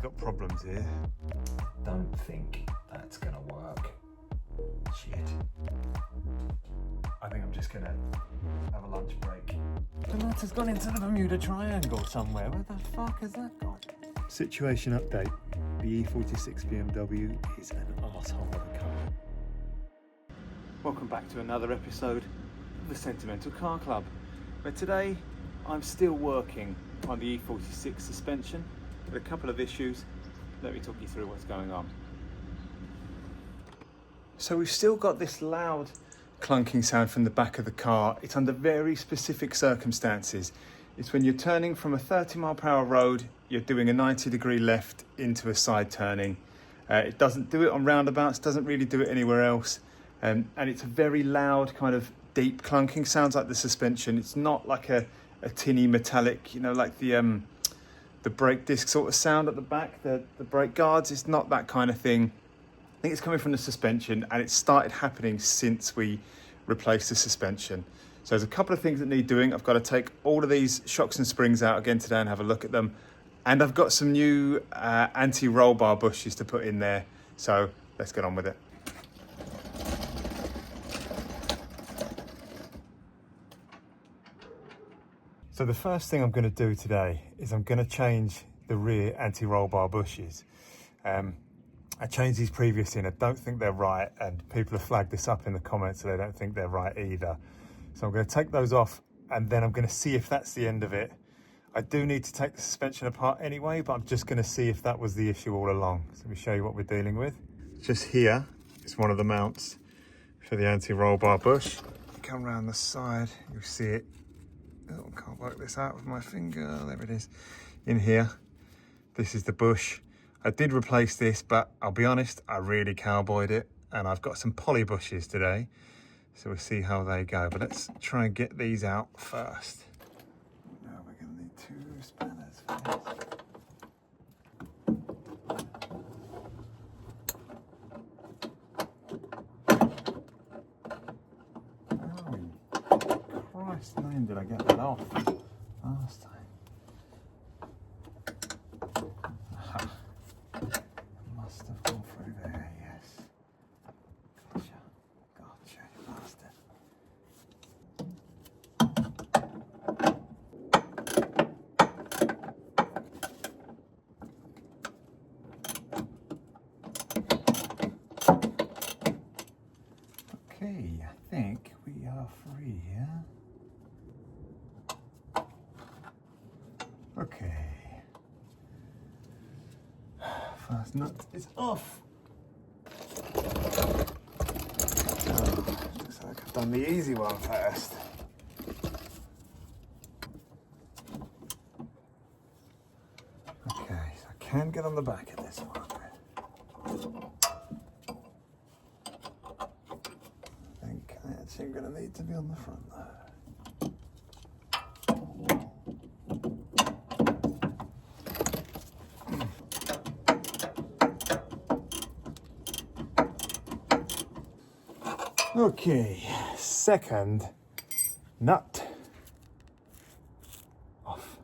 got problems here. Don't think that's gonna work. Shit. I think I'm just gonna have a lunch break. The nut has gone into the Bermuda Triangle somewhere. Where the fuck has that gone? Situation update. The E46 BMW is an arsehole of a car. Welcome back to another episode of the Sentimental Car Club, where today I'm still working on the E46 suspension with a couple of issues. Let me talk you through what's going on. So we've still got this loud clunking sound from the back of the car. It's under very specific circumstances. It's when you're turning from a 30-mile-per-hour road, you're doing a 90-degree left into a side turning. It doesn't do it on roundabouts, doesn't really do it anywhere else. And it's a very loud kind of deep clunking, sounds like the suspension. It's not like a tinny metallic, you know, like the brake disc sort of sound at the back, the brake guards. It's not that kind of thing. I think it's coming from the suspension, and it started happening since we replaced the suspension. So there's a couple of things that need doing. I've got to take all of these shocks and springs out again today and have a look at them. And I've got some new anti-roll bar bushes to put in there. So let's get on with it. So the first thing I'm going to do today is I'm going to change the rear anti-roll bar bushes. I changed these previously and I don't think they're right, and people have flagged this up in the comments that they don't think they're right either. So I'm going to take those off and then I'm going to see if that's the end of it. I do need to take the suspension apart anyway, but I'm just going to see if that was the issue all along. So let me show you what we're dealing with. Just here is one of the mounts for the anti-roll bar bush. Come around the side, you'll see it. Oh, can't work this out with my finger. There it is. In here, this is the bush. I did replace this, but I'll be honest, I really cowboyed it, and I've got some poly bushes today, so we'll see how they go. But let's try and get these out first. Now we're going to need 2 spanners for this. Oh, Christ's name, did I get that off last time? Must have gone through there, yes. Gotcha, you bastard. Okay, I think we are free here. Okay. First nut is off. Looks like I've done the easy one first. Okay, so I can get on the back of this one. I think I actually am going to need to be on the front though. Okay, second nut off.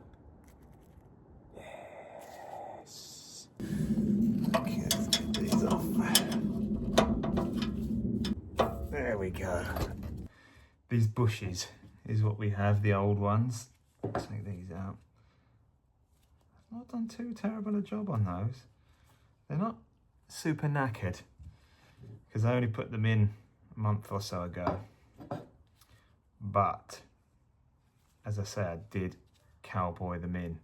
Yes. Okay, let's get these off. There we go. These bushes is what we have, the old ones. Let's take these out. I've not done too terrible a job on those. They're not super knackered because I only put them in a month or so ago, but as I say, I did cowboy them in,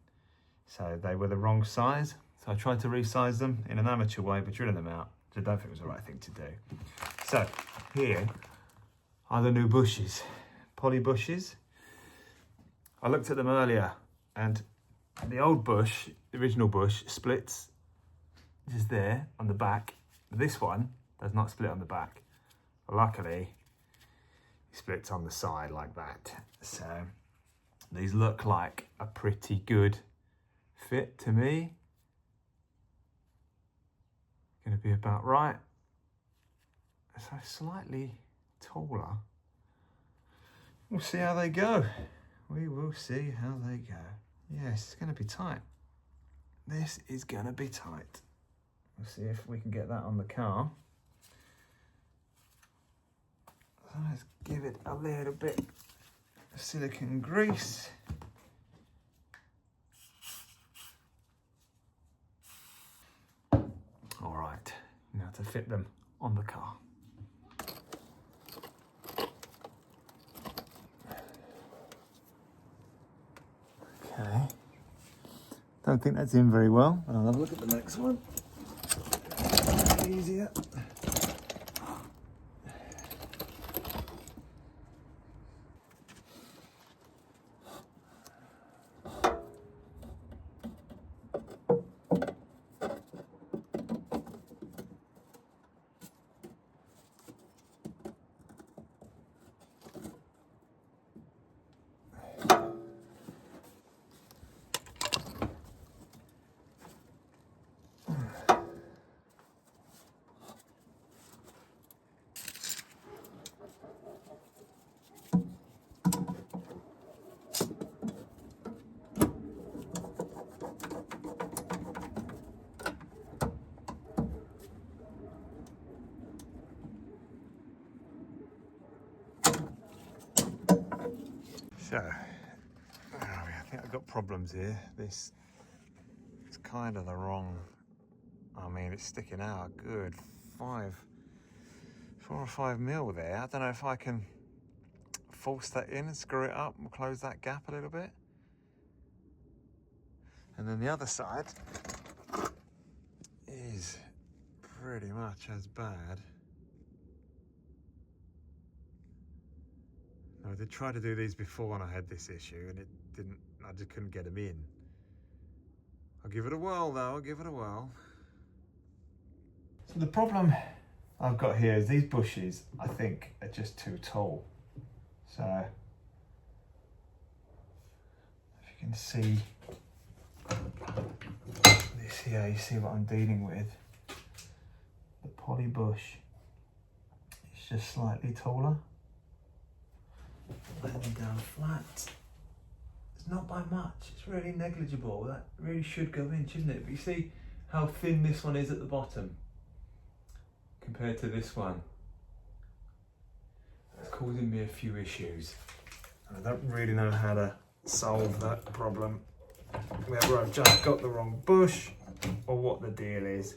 so they were the wrong size, so I tried to resize them in an amateur way by drilling them out, which I don't think was the right thing to do. So here are the new bushes, poly bushes. I looked at them earlier and the old bush, the original bush, splits just there on the back. This one does not split on the back. Luckily, it splits on the side like that. So these look like a pretty good fit to me. Gonna be about right. So slightly taller. We'll see how they go. We will see how they go. Yes, it's gonna be tight. this is gonna be tight. We'll see if we can get that on the car. So let's give it a little bit of silicone grease. All right, now to fit them on the car. Okay, don't think that's in very well. I'll have a look at the next one. Easier. So, where are we? I think I've got problems here. This is kind of the wrong, I mean, it's sticking out a good 4 or 5 mil there. I don't know if I can force that in and screw it up and close that gap a little bit. And then the other side is pretty much as bad. I did try to do these before when I had this issue and it didn't, I just couldn't get them in. I'll give it a whirl though, I'll give it a whirl. So the problem I've got here is these bushes, I think, are just too tall. So, if you can see this here, you see what I'm dealing with. The poly bush is just slightly taller. Laying down flat. It's not by much, it's really negligible. That really should go in, shouldn't it? But you see how thin this one is at the bottom compared to this one. It's causing me a few issues. And I don't really know how to solve that problem. Whether I've just got the wrong bush or what the deal is.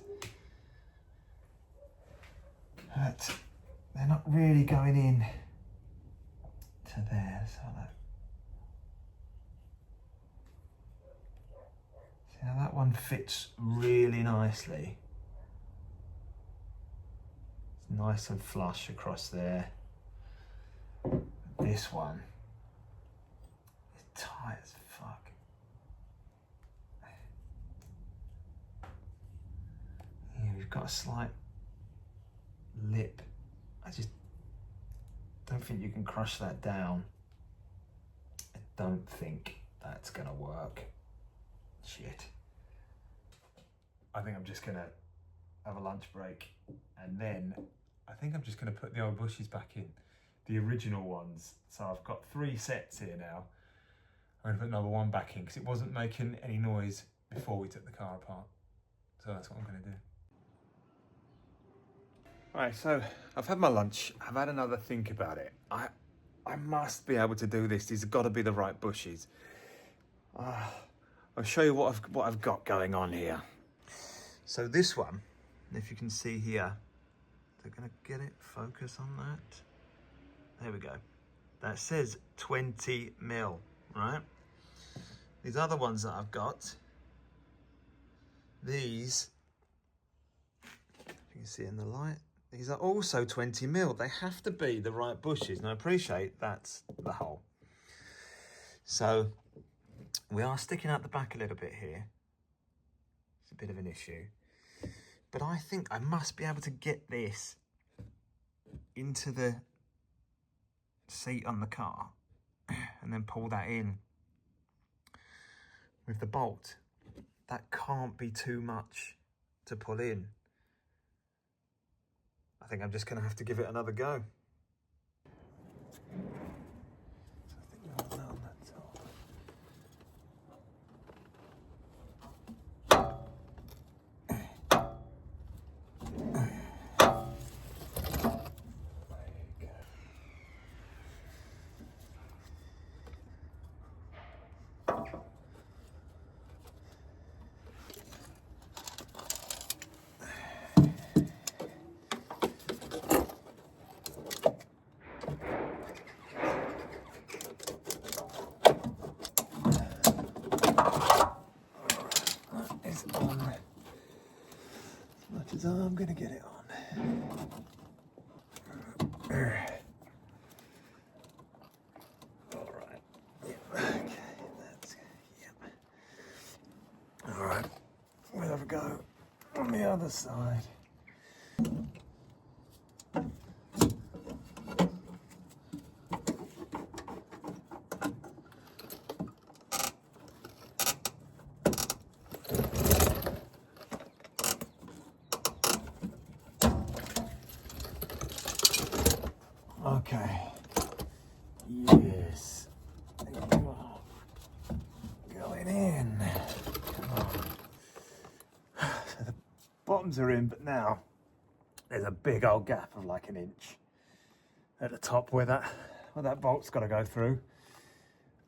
But they're not really going in to there, so that. See how that one fits really nicely. It's nice and flush across there. This one is tight as fuck. Here we've got a slight lip. I just don't think you can crush that down. I don't think that's gonna work. Shit. I think I'm just gonna have a lunch break and then I think I'm just gonna put the old bushes back in, the original ones. So I've got 3 sets here now. I'm gonna put another one back in because it wasn't making any noise before we took the car apart. So that's what I'm gonna do. Right, so I've had my lunch. I've had another think about it. I must be able to do this. These have got to be the right bushes. I'll show you what I've got going on here. So this one, if you can see here, they're gonna get it. Focus on that. There we go. That says 20 mil, right? These other ones that I've got, these, if you can see in the light, these are also 20 mil. They have to be the right bushes. And I appreciate that's the hole. So we are sticking out the back a little bit here. It's a bit of an issue. But I think I must be able to get this into the seat on the car and then pull that in with the bolt. That can't be too much to pull in. I think I'm just going to have to give it another go. So I think other side. Okay. Yes. There you are. Going in. Come on. So the bottoms are in, but now there's a big old gap of like an inch at the top where that bolt's got to go through.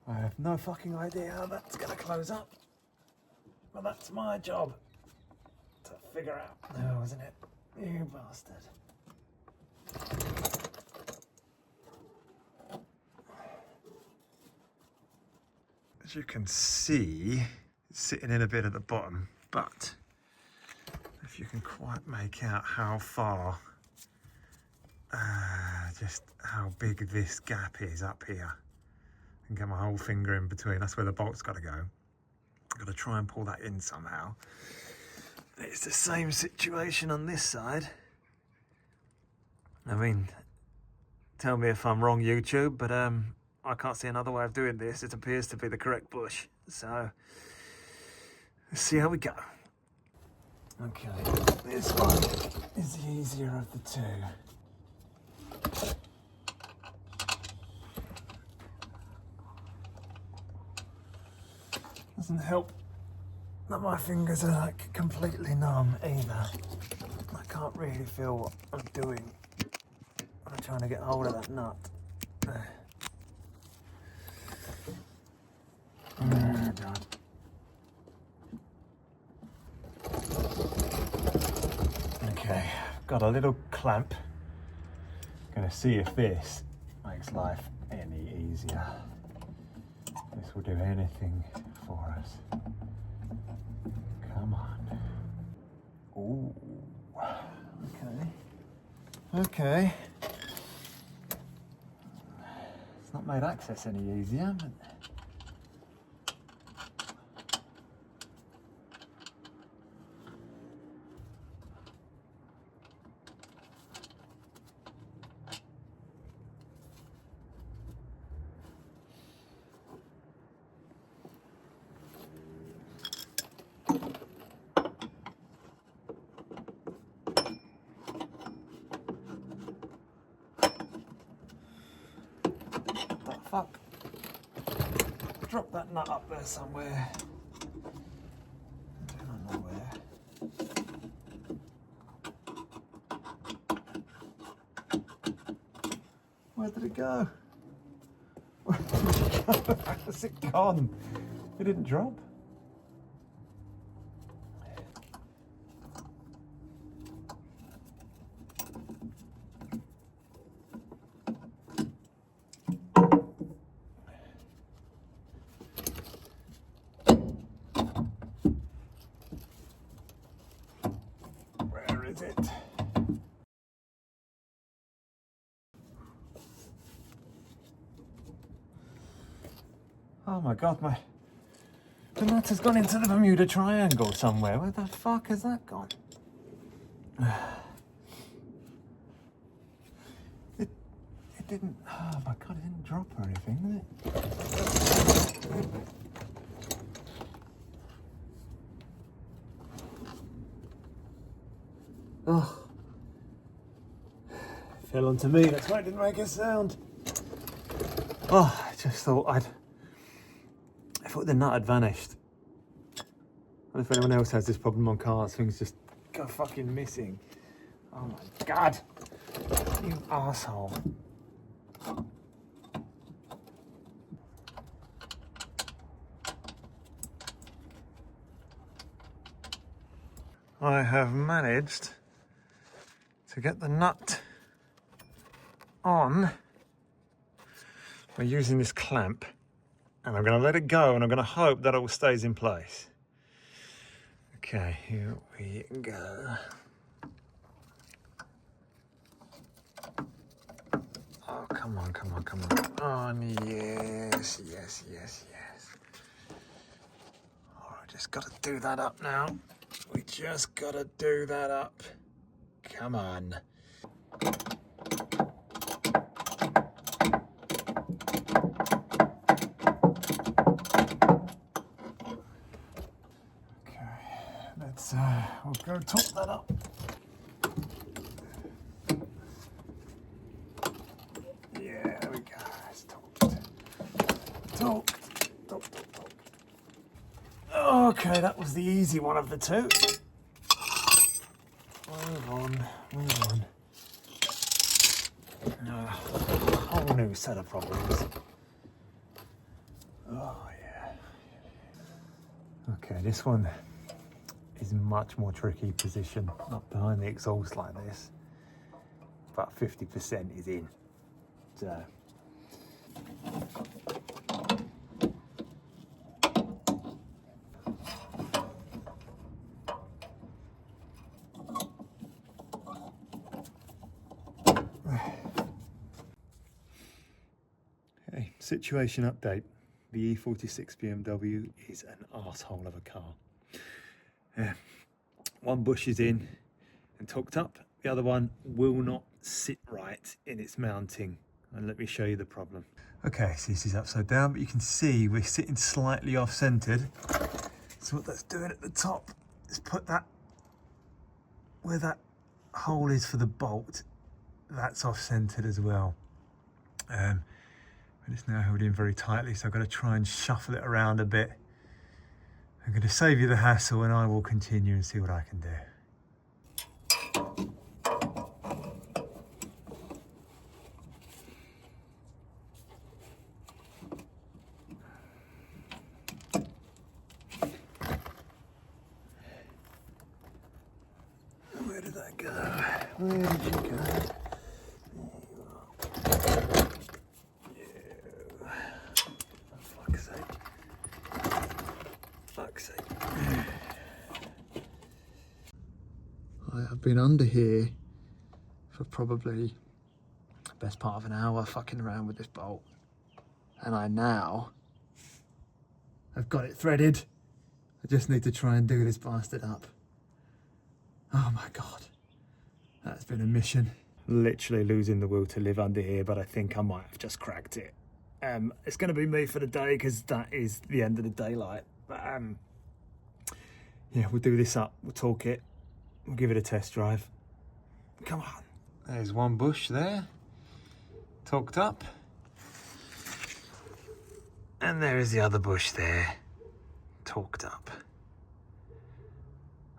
I have no fucking idea how that's going to close up, but that's my job to figure out. No, isn't it? You bastard. As you can see, it's sitting in a bit at the bottom, but if you can quite make out how far, just how big this gap is up here, and get my whole finger in between, that's where the bolt's got to go. I've got to try and pull that in somehow. It's the same situation on this side. I mean, tell me if I'm wrong, YouTube, but I can't see another way of doing this. It appears to be the correct bush. So, let's see how we go. Okay, this one is the easier of the two. Doesn't help that my fingers are like completely numb either. I can't really feel what I'm doing. I'm trying to get hold of that nut. God. Okay, got a little clamp. Gonna see if this makes life any easier. This will do anything for us. Come on. Ooh. Okay. It's not made access any easier, but fuck. Drop that nut up there somewhere. I don't know where. Where did it go? Where did it go? Where's it gone? It didn't drop. Where is it? Oh my god, the nut has gone into the Bermuda Triangle somewhere. Where the fuck has that gone? It didn't, oh my god, it didn't drop or anything, did it? Oh. Fell onto me, that's why it didn't make a sound. Oh, I just thought I thought the nut had vanished. I don't know if anyone else has this problem on cars, things just go fucking missing. Oh my god, you asshole. I have managed to get the nut on by using this clamp, and I'm going to let it go and I'm going to hope that it all stays in place. Okay, here we go. Oh, come on, come on, come on. On, yes, yes, yes, yes. Oh, I just got to do that up now. We just gotta do that up. Come on. Okay, let's we'll go top that up. Yeah, there we go. It's torqued. Okay, that was the easy one of the two. Move on. A whole new set of problems. Oh yeah. Okay, this one is much more tricky position, not behind the exhaust like this, but 50% is in. So. Hey, situation update. The E46 BMW is an arsehole of a car. One bush is in and torqued up. The other one will not sit right in its mounting. And let me show you the problem. Okay, so this is upside down, but you can see we're sitting slightly off-centered. So what that's doing at the top is put that, where that hole is for the bolt, that's off-centered as well. But it's now held in very tightly, so I've got to try and shuffle it around a bit. I'm going to save you the hassle and I will continue and see what I can do. Where did that go? Where did you go? I've been under here for probably the best part of an hour fucking around with this bolt, and I've got it threaded. I just need to try and do this bastard up. Oh my god, that's been a mission. Literally losing the will to live under here, but I think I might have just cracked it. It's going to be me for the day because that is the end of the daylight. But yeah, we'll do this up, we'll torque it, we'll give it a test drive. Come on. There's one bush there, torqued up. And there is the other bush there, torqued up.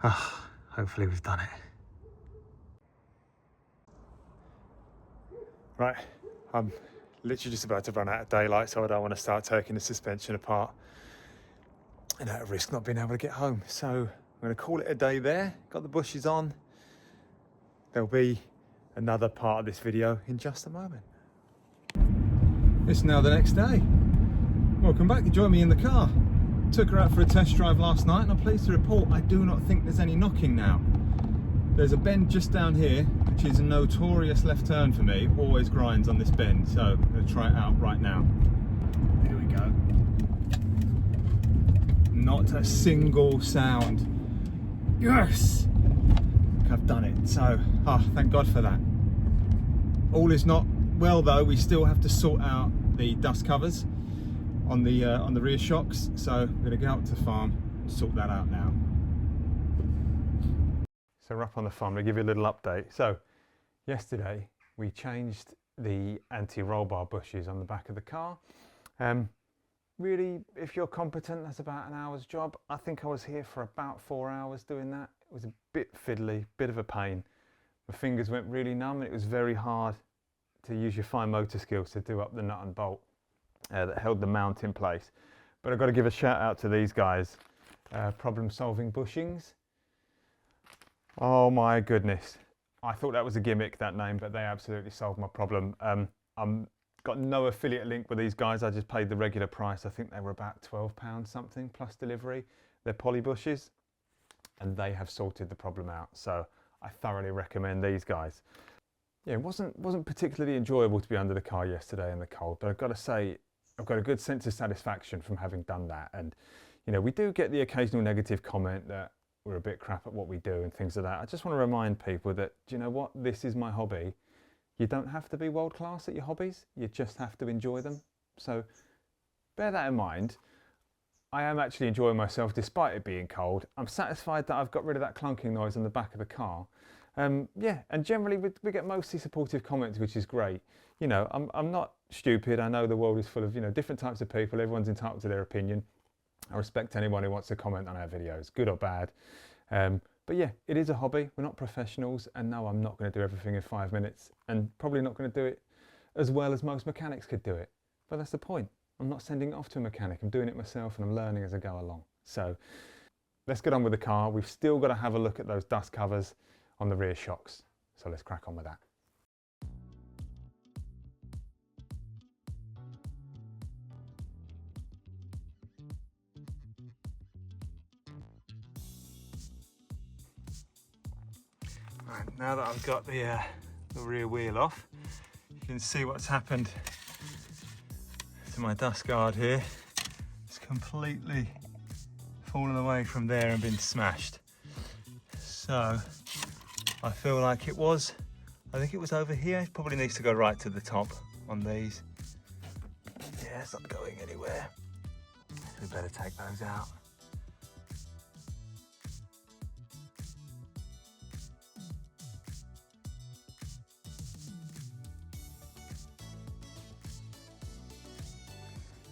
Oh, hopefully we've done it. Right, I'm literally just about to run out of daylight, so I don't want to start taking the suspension apart and at risk not being able to get home. So I'm going to call it a day there. Got the bushes on. There'll be another part of this video in just a moment. It's now the next day. Welcome back. You joined me in the car. Took her out for a test drive last night and I'm pleased to report I do not think there's any knocking now. There's a bend just down here, which is a notorious left turn for me. Always grinds on this bend, so I'm going to try it out right now. Here we go. Not a single sound. Yes! I've done it, so thank God for that. All is not well though. We still have to sort out the dust covers on the rear shocks, so I'm going to go out to the farm and sort that out now. So we're up on the farm to give you a little update. So yesterday we changed the anti-roll bar bushes on the back of the car. Really, if you're competent, that's about an hour's job. I think I was here for about 4 hours doing that. It was a bit fiddly, bit of a pain. My fingers went really numb and it was very hard to use your fine motor skills to do up the nut and bolt that held the mount in place. But I've got to give a shout out to these guys, Problem Solving Bushings. Oh my goodness. I thought that was a gimmick, that name, but they absolutely solved my problem. I'm got no affiliate link with these guys. I just paid the regular price. I think they were about £12 something plus delivery. They're poly bushes and they have sorted the problem out. So I thoroughly recommend these guys. Yeah, it wasn't particularly enjoyable to be under the car yesterday in the cold, but I've got to say, I've got a good sense of satisfaction from having done that. And, you know, we do get the occasional negative comment that, you know, the bushes aren't quite right, we're a bit crap at what we do and things like that. I just want to remind people that, do you know what, this is my hobby. You don't have to be world class at your hobbies, you just have to enjoy them. So bear that in mind. I am actually enjoying myself despite it being cold. I'm satisfied that I've got rid of that clunking noise on the back of the car. Yeah, and generally we get mostly supportive comments, which is great. You know, I'm not stupid. I know the world is full of, you know, different types of people. Everyone's entitled to their opinion. I respect anyone who wants to comment on our videos, good or bad. But yeah, it is a hobby. We're not professionals, and no, I'm not going to do everything in 5 minutes, and probably not going to do it as well as most mechanics could do it. But that's the point. I'm not sending it off to a mechanic. I'm doing it myself, and I'm learning as I go along. So let's get on with the car. We've still got to have a look at those dust covers on the rear shocks. So let's crack on with that. Right, now that I've got the rear wheel off, you can see what's happened to my dust guard here. It's completely fallen away from there and been smashed. So I feel like I think it was over here. It probably needs to go right to the top on these. Yeah, it's not going anywhere. We better take those out.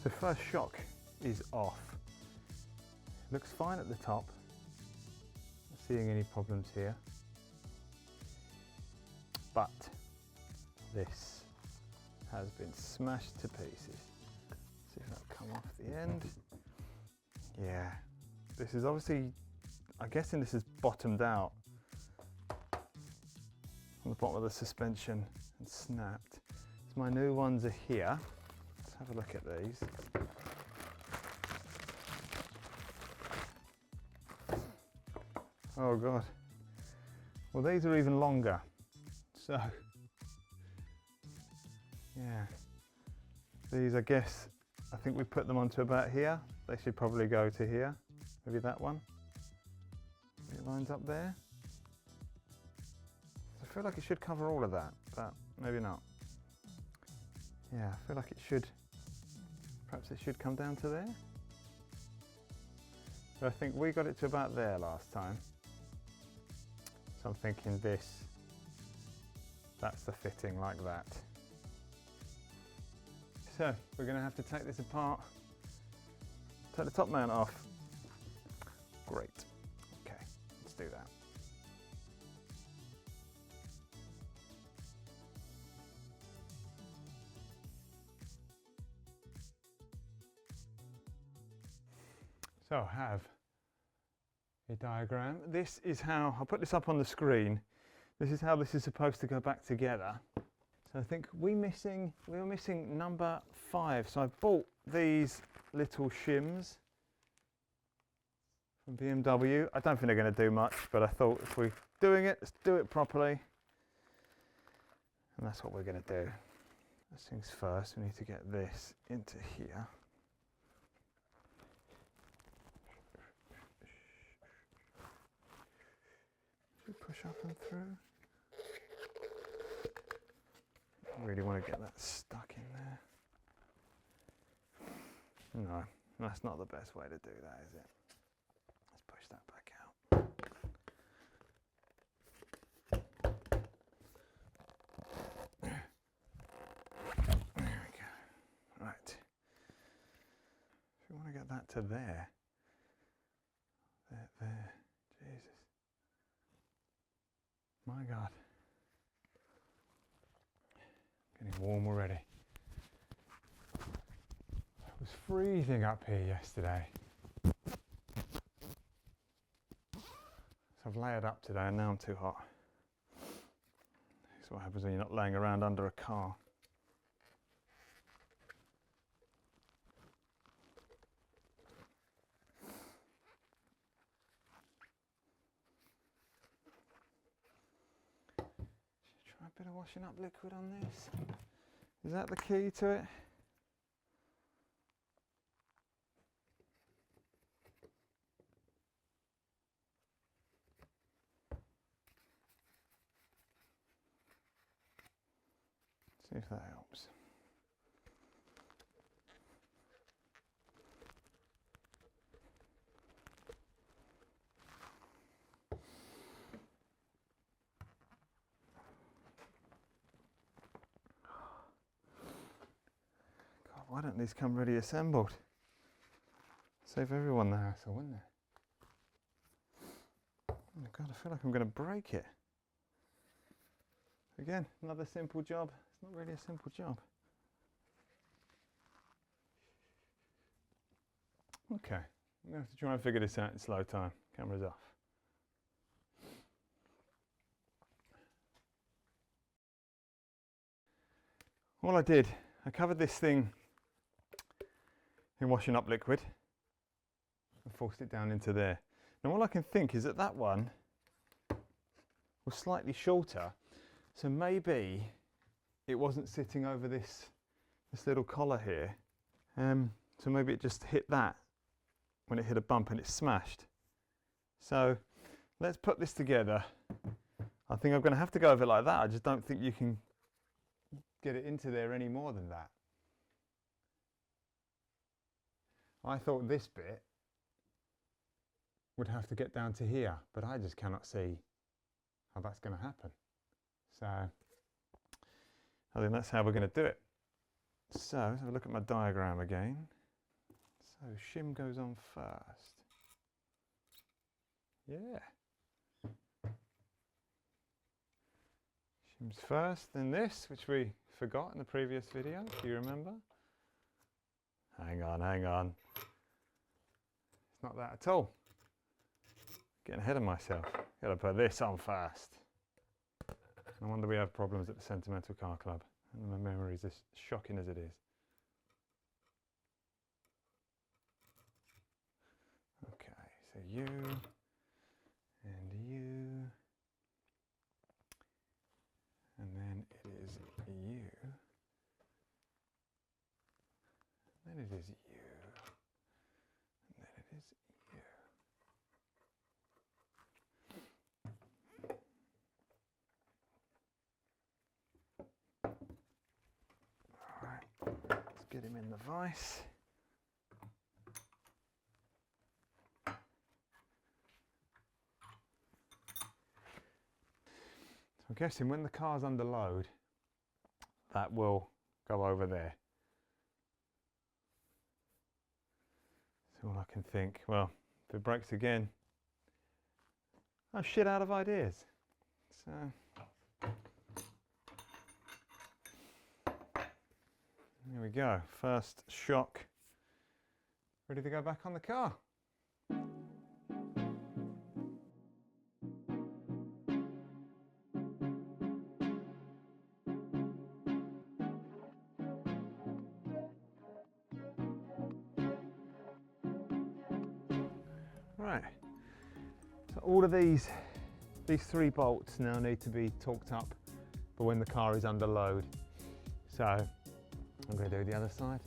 The first shock is off. Looks fine at the top. Not seeing any problems here. But this has been smashed to pieces. See if that'll come off the end. Yeah, this is obviously, I'm guessing this is bottomed out on the bottom of the suspension and snapped. So my new ones are here. Let's have a look at these. Oh God. Well, these are even longer. So, yeah. These, I guess, I think we put them onto about here. They should probably go to here. Maybe that one. It lines up there. I feel like it should cover all of that, but maybe not. Yeah, I feel like it should, perhaps it should come down to there. So I think we got it to about there last time. So I'm thinking this, that's the fitting like that. So we're going to have to take this apart, take the top mount off. Great. Okay, let's do that. So I have a diagram. This is how, I'll put this up on the screen. This is how this is supposed to go back together. So I think we were missing number 5. So I bought these little shims from BMW. I don't think they're going to do much, but I thought if we're doing it, let's do it properly. And that's what we're going to do. First things first, we need to get this into here. Push up and through. I really want to get that stuck in there. No, that's not the best way to do that, is it? Let's push that back out. There we go. Right. If we want to get that to there. There. Jesus. My God. Getting warm already. It was freezing up here yesterday. So I've layered up today and now I'm too hot. That's what happens when you're not laying around under a car. A bit of washing up liquid on this. Is that the key to it? if that helps. God, why don't these come ready assembled? Save everyone the hassle, wouldn't it? Oh God, I feel like I'm going to break it. Again, another simple job. It's not really a simple job. Okay, I'm going to have to try and figure this out in slow time. Camera's off. All I did, I covered this thing in washing up liquid and forced it down into there. Now all I can think is that that one was slightly shorter, so maybe it wasn't sitting over this little collar here. So maybe it just hit that when it hit a bump and it smashed. So let's put this together. I think I'm going to have to go over it like that. I just don't think you can get it into there any more than that. I thought this bit would have to get down to here, but I just cannot see how that's going to happen. So I think that's how we're going to do it. So let's have a look at my diagram again. So shim goes on first. Yeah. Shim's first, then this, which we forgot in the previous video, if you remember. Hang on, hang on. It's not that at all. Getting ahead of myself. Gotta put this on first. No wonder we have problems at the Sentimental Car Club. And my memory is as shocking as it is. Okay, so you and you. And then it is you. Then it is you. And then it is you. Alright, let's get him in the vise. So I'm guessing when the car's under load, that will go over there. So all I can think, well, if it breaks again, I'm shit out of ideas. So there we go, first shock, ready to go back on the car. Right, so all of these 3 bolts now need to be torqued up for when the car is under load. So I'm going to do the other side.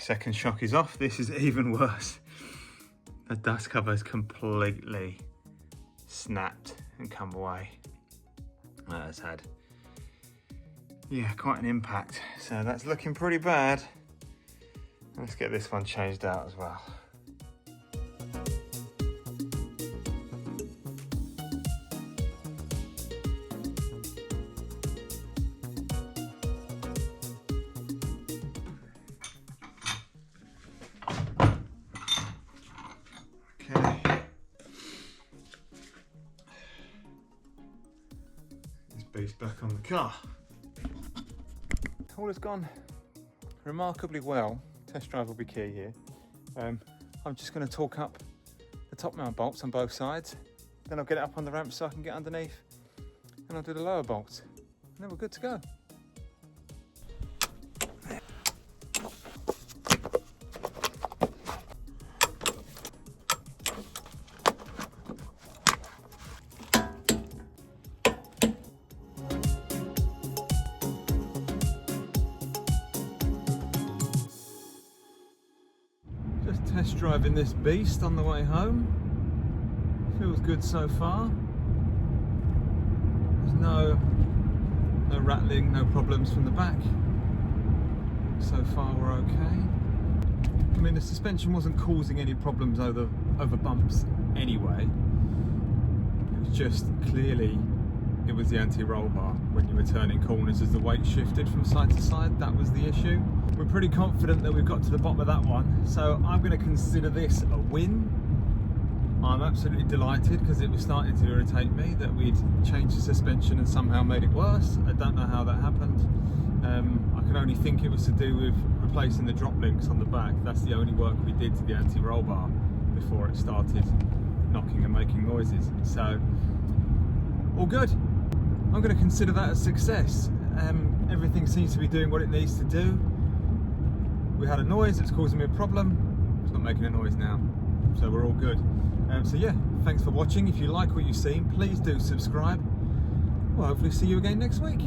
Second shock is off. This is even worse. The dust cover is completely snapped and come away. That has had, yeah, quite an impact. So that's looking pretty bad. Let's get this one changed out as well. Back on the car. All has gone remarkably well. Test drive will be key here. I'm just going to torque up the top mount bolts on both sides, then I'll get it up on the ramp so I can get underneath, and I'll do the lower bolts, and then we're good to go. There test driving this beast on the way home. Feels good so far. There's no rattling, no problems from the back. So far we're okay. I mean, the suspension wasn't causing any problems over bumps anyway. It was just clearly it was the anti-roll bar when you were turning corners as the weight shifted from side to side. That was the issue. We're pretty confident that we've got to the bottom of that one, so I'm going to consider this a win. I'm absolutely delighted because it was starting to irritate me that we'd changed the suspension and somehow made it worse. I don't know how that happened. I can only think it was to do with replacing the drop links on the back. That's the only work we did to the anti-roll bar before it started knocking and making noises. So, all good. I'm going to consider that a success. Everything seems to be doing what it needs to do. We had a noise that's causing me a problem. It's not making a noise now, so we're all good. So yeah, thanks for watching. If you like what you've seen, please do subscribe. We'll hopefully see you again next week.